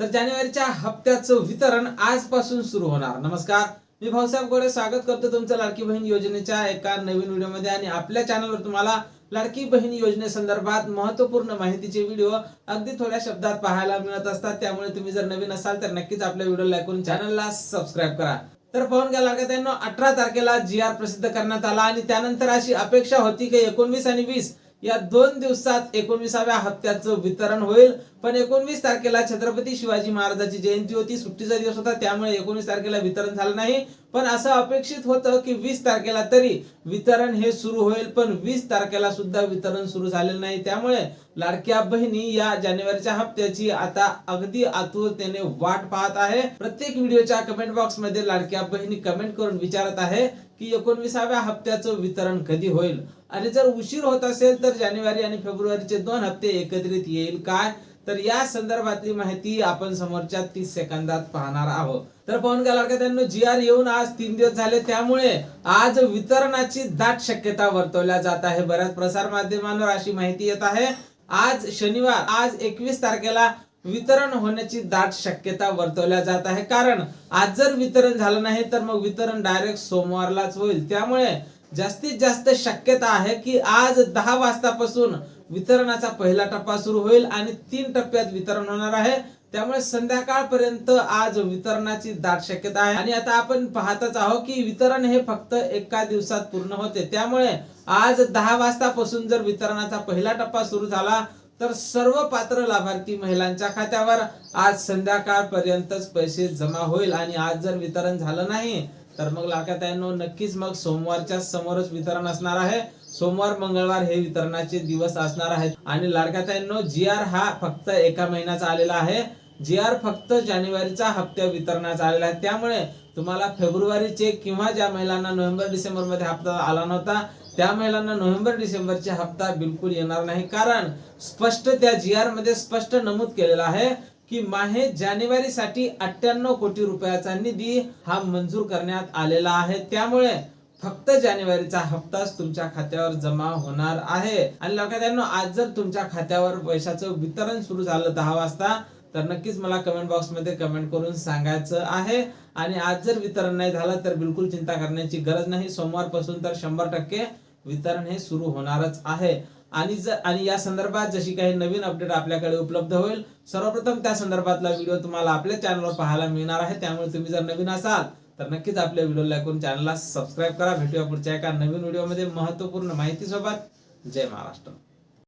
तर जानेवारीच्या हप्त्याचं वितरण आजपासून सुरू होणार। नमस्कार, मी भाऊसाहेब गोडे स्वागत करतो तुमचं लाडकी बहीण योजनेच्या एका नवीन व्हिडिओमध्ये। आणि आपल्या चॅनलवर तुम्हाला लाडकी बहीण योजनेसंदर्भात महत्त्वपूर्ण माहितीचे व्हिडिओ अगदी थोड्या शब्दात पाहायला मिळत असतात। त्यामुळे तुम्ही जर नवीन असाल तर नक्कीच आपल्या व्हिडिओला लाईक करून चॅनलला सबस्क्राइब करा। तर पाहून घ्या लाडक्यांनो, 18 तारखेला GR प्रसिद्ध करण्यात आला आणि त्यानंतर अशी अपेक्षा होती की 19 आणि 20 या 2 दिवसात 19व्या हप्त्याचं वितरण होईल। पण 19 तारखेला छत्रपती शिवाजी महाराजांची जयंती होती, सुट्टीचा दिवस होता, त्यामुळे 19 तारखेला वितरण झालं नाही। पण असं अपेक्षित होतं की 20 तारखेला तरी वितरण हे सुरू होईल, पण 20 तारखेला सुद्धा वितरण सुरू झालेलं नाही। त्यामुळे लाडक्या बहिणी या जानेवारीच्या हप्त्याची आता अगदी आतुरतेने वाट पाहत आहे। प्रत्येक व्हिडिओच्या कमेंट बॉक्स मध्ये लाडक्या बहिणी कमेंट करून विचारत आहे की 19व्या हप्त्याचं वितरण कधी होईल, आणि जर उशीर होत असेल तर जानेवारी आणि फेब्रुवारीचे 2 हप्ते एकत्रित येईल काय। तर या संदर्भातली माहिती आपण समोरच्या 30 सेकंदात पाहणार आहोत। तर पाहून घ्या लाडक्यांनो, GR येऊन आज 3 दिवस झाले, त्यामुळे आज वितरणाची दाट शक्यता वर्तवल्या जात आहे। बऱ्याच प्रसार माध्यमांवर अशी माहिती येत आहे आज शनिवार, आज 21 तारखेला वितरण होण्याची दाट शक्यता वर्तवल्या जात आहे। कारण आज जर वितरण झालं नाही तर मग वितरण डायरेक्ट सोमवारलाच होईल। त्यामुळे जास्तीत जास्त शक्यता आहे की आज 10 वाजतापासून वितरणाचा पहिला टप्पा सुरू होईल आणि 3 टप्प्यात वितरण होणार आहे। त्यामुळे संध्याकाळपर्यंत आज वितरणाची दाट शक्यता आहे। आणि आता आपण पाहतच आहोत की वितरण हे फक्त एका दिवसात पूर्ण होते। त्यामुळे आज 10 वाजतापासून जर वितरणाचा पहिला टप्पा सुरू झाला तर सर्व पात्र लाभार्थी महिलांच्या खात्यावर आज संध्याकाळपर्यंतच पैसे जमा होईल। आणि आज जर वितरण झालं नाही तर मग लाडक्यांनो नक्कीच मग सोमवारच्या समोरच वितरण असणार आहे। सोमवार मंगळवार हे वितरणाचे दिवस असणार आहेत। आणि लाडक्यांनो, GR हा फक्त एका महिन्याचा आलेला आहे। GR फक्त जानेवारीचा हप्त्या वितरणाचा आलेला आहे। त्यामुळे तुम्हाला फेब्रुवारीचे किंवा ज्या महिलांना नोव्हेंबर डिसेंबर मध्ये हप्ता आला नव्हता त्या महिलांना नोव्हेंबर डिसेंबरचे हप्ता बिलकुल येणार नाही। कारण स्पष्ट त्या GR मध्ये स्पष्ट नमूद केलेलं आहे की माहे जानेवारीसाठी 98 कोटी रुपयाचा निधी हा मंजूर करण्यात आलेला आहे। त्यामुळे फक्त जानेवारीचा हप्ताच तुमच्या खात्यावर जमा होणार आहे। आणि लाडक्यांनो, आज जर तुमच्या खात्यावर पैशाचं वितरण सुरू झालं 10 वाजता तर नक्कीच मला कमेंट बॉक्स मध्ये कमेंट करून सांगायचं आहे। आणि आज जर वितरण नाही झालं तर बिलकुल चिंता करण्याची गरज नाही। सोमवारपासून तर 100% वितरण हे सुरू होणारच आहे। आणि या संदर्भात जशी काही नवीन अपडेट आपल्याकडे उपलब्ध होईल, सर्वप्रथम त्या संदर्भातला व्हिडिओ तुम्हाला आपल्या चॅनलवर पाहायला मिळणार आहे। त्यामुळे तुम्ही जर नवीन असाल तर नक्कीच आपल्या व्हिडिओला लाईक करून चॅनलला सबस्क्राइब करा। भेटूया पुढच्या एका नवीन व्हिडिओमध्ये महत्त्वपूर्ण माहिती सोबत। जय महाराष्ट्र।